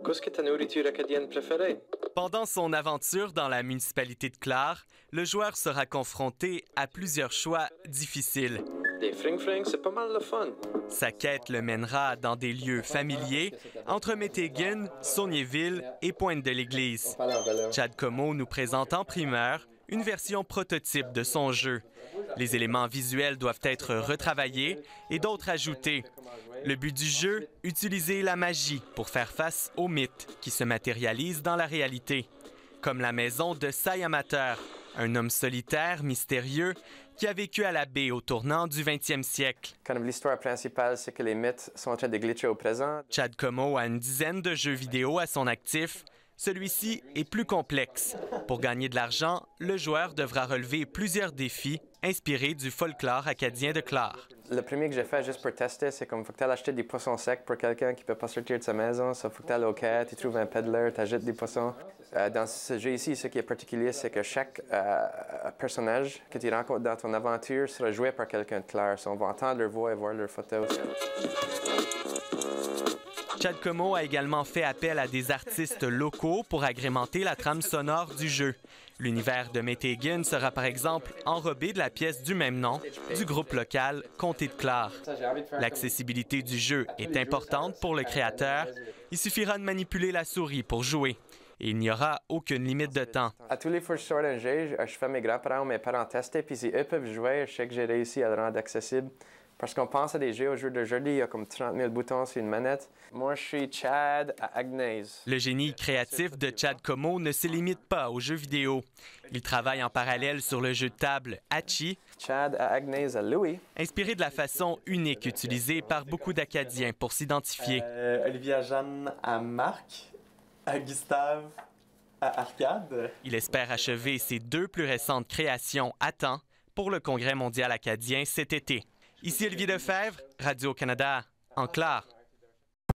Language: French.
Qu'est-ce que ta nourriture acadienne préférée? Pendant son aventure dans la municipalité de Clare, le joueur sera confronté à plusieurs choix difficiles. Des fring-fring, c'est pas mal le fun. Sa quête le mènera dans des lieux familiers, entre Métégan, Saulniéville et Pointe-de-l'Église. Chad Comeau nous présente en primeur une version prototype de son jeu. Les éléments visuels doivent être retravaillés et d'autres ajoutés. Le but du jeu, utiliser la magie pour faire face aux mythes qui se matérialisent dans la réalité. Comme la maison de Sai Amateur, un homme solitaire, mystérieux, qui a vécu à la baie au tournant du 20e siècle. L'histoire principale, c'est que les mythes sont en train de glitcher au présent. Chad Comeau a une dizaine de jeux vidéo à son actif. Celui-ci est plus complexe. Pour gagner de l'argent, le joueur devra relever plusieurs défis inspirés du folklore acadien de Clare. Le premier que j'ai fait juste pour tester, c'est comme faut que tu ailles acheter des poissons secs pour quelqu'un qui ne peut pas sortir de sa maison. Il faut que tu ailles au quai, tu trouves un peddler, tu achètes des poissons. Dans ce jeu ici, ce qui est particulier, c'est que chaque personnage que tu rencontres dans ton aventure sera joué par quelqu'un de Clare. On va entendre leur voix et voir leurs photos. Chad Comeau a également fait appel à des artistes locaux pour agrémenter la trame sonore du jeu. L'univers de Métégan sera par exemple enrobé de la pièce du même nom du groupe local Comté de Clare. L'accessibilité du jeu est importante pour le créateur. Il suffira de manipuler la souris pour jouer. Et il n'y aura aucune limite de temps. À tous les fois que je sors d'un jeu, je fais mes grands-parents ou mes parents tester, puis si eux peuvent jouer, je sais que j'ai réussi à le rendre accessible. Parce qu'on pense à des jeux au jour d'aujourd'hui, il y a comme 30 000 boutons sur une manette. Moi, je suis Chad à Agnès. Le génie créatif de Chad Comeau ne se limite pas aux jeux vidéo. Il travaille en parallèle sur le jeu de table Hachi, Chad à Agnès à Louis, inspiré de la façon unique utilisée par beaucoup d'Acadiens pour s'identifier. Olivia Jeanne à Marc, à Gustave, à Arcade. Il espère achever ses deux plus récentes créations à temps pour le Congrès mondial acadien cet été. Ici Olivier Lefebvre, Radio-Canada, en Clare.